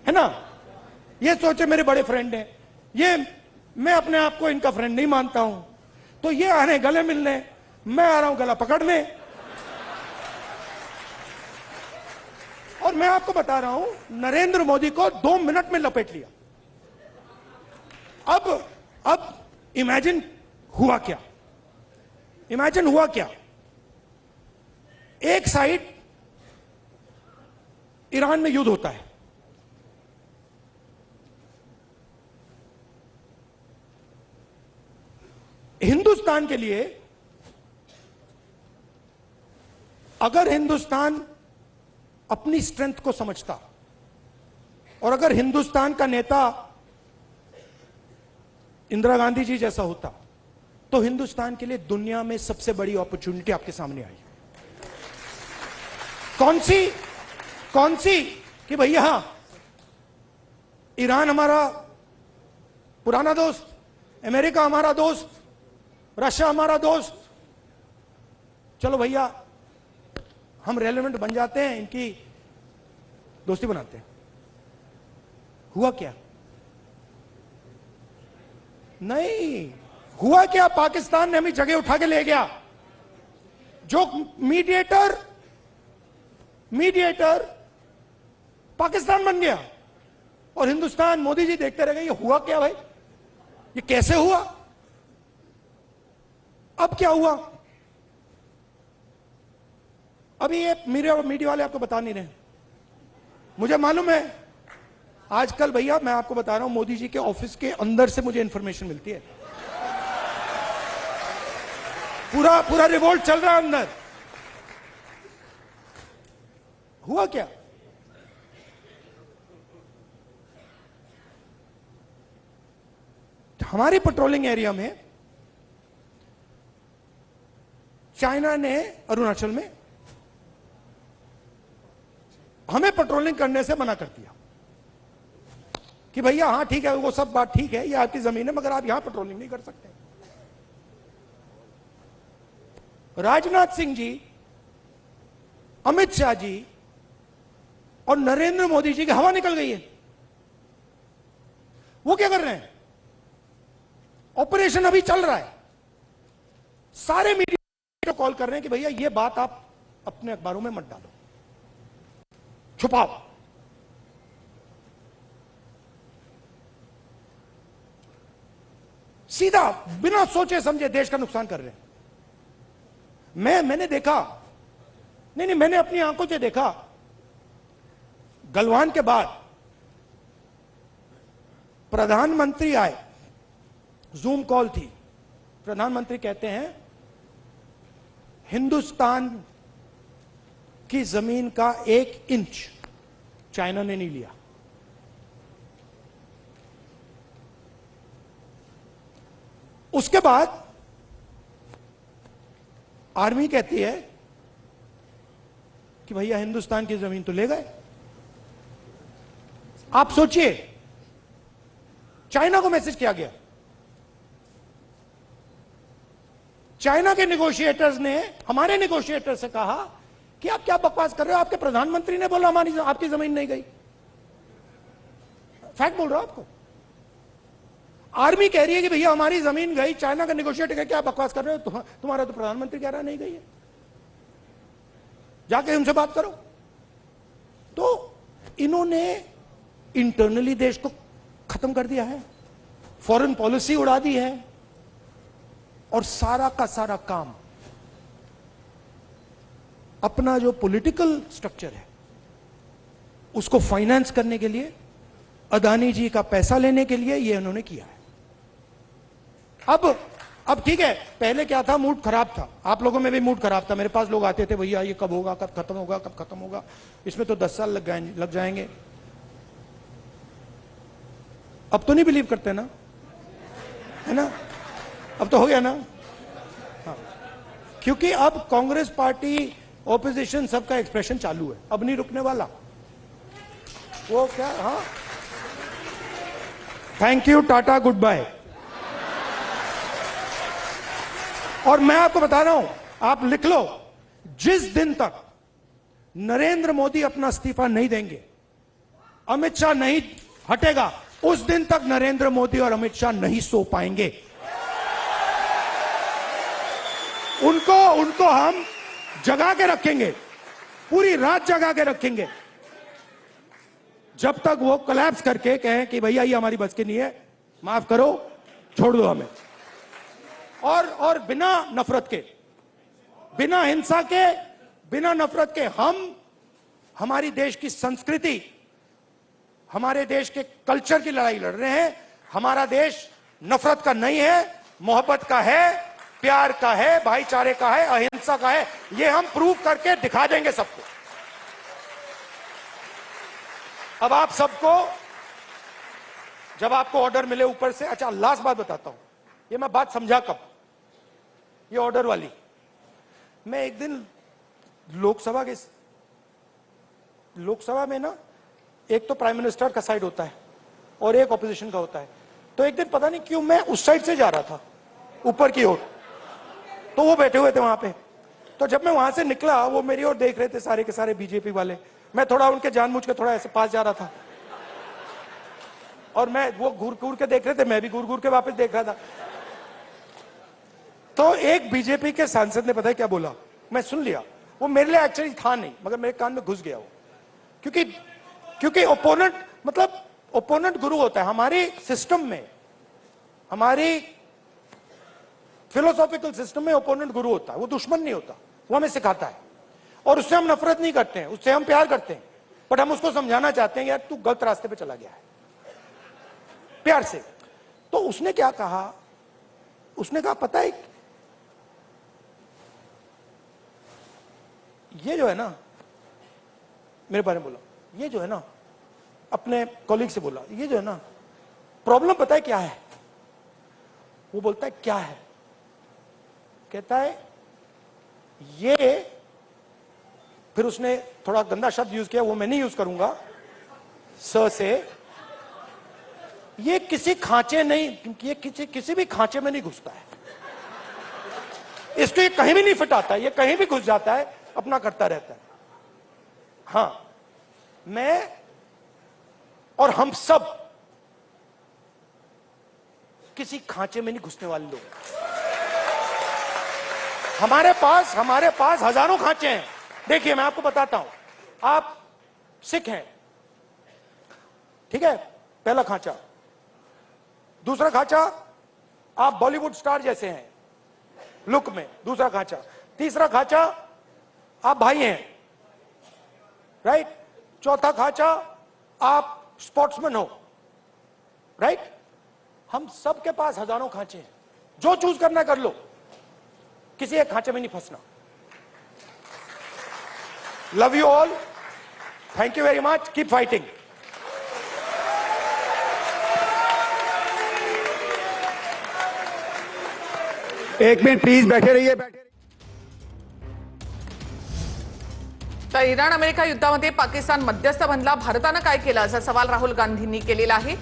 है ना? ये सोचे मेरे बड़े फ्रेंड हैं, ये मैं अपने आप को इनका फ्रेंड नहीं मानता हूं, तो ये आ रहे हैं गले मिलने, मैं आ रहा हूं गला पकड़ने। और मैं आपको बता रहा हूं, नरेंद्र मोदी को 2 मिनट में लपेट लिया। अब इमेजिन हुआ क्या, इमेजिन हुआ क्या। एक साइड ईरान में युद्ध होता है, हिंदुस्तान के लिए, अगर हिंदुस्तान अपनी स्ट्रेंथ को समझता और अगर हिंदुस्तान का नेता इंदिरा गांधी जी जैसा होता, तो हिंदुस्तान के लिए दुनिया में सबसे बड़ी अपॉर्चुनिटी आपके सामने आई। कौन सी कि भैया ईरान हमारा पुराना दोस्त, अमेरिका हमारा दोस्त, रशिया हमारा दोस्त, चलो भैया हम रेलेवेंट बन जाते हैं, इनकी दोस्ती बनाते हैं। हुआ क्या? नहीं हुआ क्या, पाकिस्तान ने हमें जगह उठा के ले गया। जो मीडिएटर पाकिस्तान बन गया, और हिंदुस्तान, मोदी जी देखते रह गए ये हुआ क्या भाई, ये कैसे हुआ। अब क्या हुआ, अभी ये मीडिया वाले आपको बता नहीं रहे। मुझे मालूम है आजकल भैया, मैं आपको बता रहा हूं, मोदी जी के ऑफिस के अंदर से मुझे इंफॉर्मेशन मिलती है, पूरा रिवोल्ट चल रहा है अंदर। हुआ क्या, हमारी पेट्रोलिंग एरिया में चाइना ने अरुणाचल में हमें पेट्रोलिंग करने से मना कर दिया कि भैया हां ठीक है, वो सब बात ठीक है, ये आपकी जमीन है, मगर आप यहां पेट्रोलिंग नहीं कर सकते। राजनाथ सिंह जी, अमित शाह जी और नरेंद्र मोदी जी की हवा निकल गई है। वो क्या कर रहे हैं, ऑपरेशन अभी चल रहा है, सारे मीडिया को कॉल कर रहे हैं कि भैया ये बात आप अपने अखबारों में मत डालो, छुपाओ। सीधा बिना सोचे समझे देश का नुकसान कर रहे हैं। मैंने देखा, नहीं मैंने अपनी आंखों से देखा, गलवान के बाद प्रधानमंत्री आए, जूम कॉल थी, प्रधानमंत्री कहते हैं हिंदुस्तान की जमीन का 1 इंच चाइना ने नहीं लिया। उसके बाद आर्मी कहती है कि भैया हिंदुस्तान की जमीन तो ले गए। आप सोचिए, चाइना को मैसेज किया गया, चाइना के नेगोशिएटर्स ने हमारे नेगोशिएटर से कहा कि आप क्या बकवास कर रहे हो, आपके प्रधानमंत्री ने बोला हमारी आपकी जमीन नहीं गई। फैक्ट बोल रहा हूं आपको। आर्मी कह रही है कि भैया हमारी जमीन गई, चाइना का नेगोशिएटर कह क्या बकवास कर रहे हो, तुम्हारा तो प्रधानमंत्री कह रहा नहीं गई है, जाके उनसे बात करो। तो इन्होंने इंटरनली देश को खत्म कर दिया है, फॉरेन पॉलिसी उड़ा दी है, और सारा का सारा काम अपना जो पॉलिटिकल स्ट्रक्चर है उसको फाइनेंस करने के लिए, अदानी जी का पैसा लेने के लिए ये उन्होंने किया है। अब ठीक है, पहले क्या था, मूड खराब था, आप लोगों में भी मूड खराब था, मेरे पास लोग आते थे भैया ये कब होगा, कब खत्म होगा, कब खत्म होगा, इसमें तो 10 साल लग जाएंगे। अब तो नहीं बिलीव करते ना, है ना, अब तो हो गया ना। हाँ, क्योंकि अब कांग्रेस पार्टी, ऑपोजिशन, सबका एक्सप्रेशन चालू है, अब नहीं रुकने वाला। वो क्या, हाँ, thank you, tata, goodbye. और मैं आपको बता रहा हूं, आप लिख लो, जिस दिन तक नरेंद्र मोदी अपना इस्तीफा नहीं देंगे, अमित शाह नहीं हटेगा, उस दिन तक नरेंद्र मोदी और अमित शाह नहीं सो पाएंगे। उनको हम जगा के रखेंगे, पूरी रात जगा के रखेंगे, जब तक वो कोलैप्स करके कहें कि भैया ये हमारी बस की नहीं है, माफ करो, छोड़ दो हमें। और बिना नफरत के, बिना हिंसा के, बिना नफरत के हम हमारी देश की संस्कृति, हमारे देश के कल्चर की लड़ाई लड़ रहे हैं। हमारा देश नफरत का नहीं है, मोहब्बत का है, प्यार का है, भाईचारे का है, अहिंसा का है। ये हम प्रूव करके दिखा देंगे सबको। अब आप सबको, जब आपको ऑर्डर मिले ऊपर से, अच्छा लास्ट बात बताता हूं, ये मैं बात समझा कब, ये ऑर्डर वाली, मैं एक दिन लोकसभा में ना, एक तो प्राइम मिनिस्टर का साइड होता है और एक ऑपोजिशन का होता है, तो एक दिन पता नहीं क्यों मैं उस साइड से जा रहा था ऊपर की ओर, तो वो बैठे हुए थे वहां पे। तो जब मैं वहां से निकला, वो मेरी ओर देख रहे थे सारे के सारे बीजेपी वाले, मैं थोड़ा उनके जानबूझ के थोड़ा ऐसे पास जा रहा था, और मैं, वो घूर घूर के देख रहे थे, मैं भी घूर घूर के वापस देख रहा था। तो एक बीजेपी के सांसद ने पता है क्या बोला, मैं सुन लिया, वो मेरे लिए एक्चुअली था नहीं, मगर मेरे कान में घुस गया वो, क्योंकि ओपोनेंट, मतलब ओपोनेंट गुरु होता है हमारे सिस्टम में, हमारी फिलोसॉफिकल सिस्टम में ओपोनेंट गुरु होता है, वो दुश्मन नहीं होता, वो हमें सिखाता है, और उससे हम नफरत नहीं करते हैं, उससे हम प्यार करते हैं, बट हम उसको समझाना चाहते हैं यार तू गलत रास्ते पे चला गया है, प्यार से। तो उसने क्या कहा, उसने कहा पता है, ये जो है ना, मेरे बारे में बोला, ये जो है ना, अपने कॉलीग से बोला, ये जो है ना प्रॉब्लम पता है क्या है, वो बोलता है क्या है, कहता है ये, फिर उसने थोड़ा गंदा शब्द यूज किया, वो मैं नहीं यूज करूंगा, स से, ये किसी खांचे नहीं, क्योंकि ये किसी भी खांचे में नहीं घुसता है, इसको ये कहीं भी नहीं फिट आता है, ये कहीं भी घुस जाता है, अपना करता रहता है। हां, मैं और हम सब किसी खांचे में नहीं घुसने वाले लोग। हमारे पास हजारों खांचे हैं। देखिए मैं आपको बताता हूं, आप सिख हैं, ठीक है, पहला खांचा। दूसरा खांचा, आप बॉलीवुड स्टार जैसे हैं लुक में, दूसरा खांचा। तीसरा खांचा, आप भाई हैं, राइट। चौथा खांचा, आप स्पोर्ट्समैन हो, राइट। हम सब के पास हजारों खांचे हैं, जो चूज करना कर लो, किसी एक खांचे में नहीं फंसना। Love you all, thank you very much, keep fighting. एक मिनट प्लीज, बैठे रहिए, बैठे रहिए। तर इराण अमेरिका युद्धामध्ये पाकिस्तान मध्यस्थ बनला, भारतानं काय केलं असा सवाल राहुल गांधींनी केलेला आहे।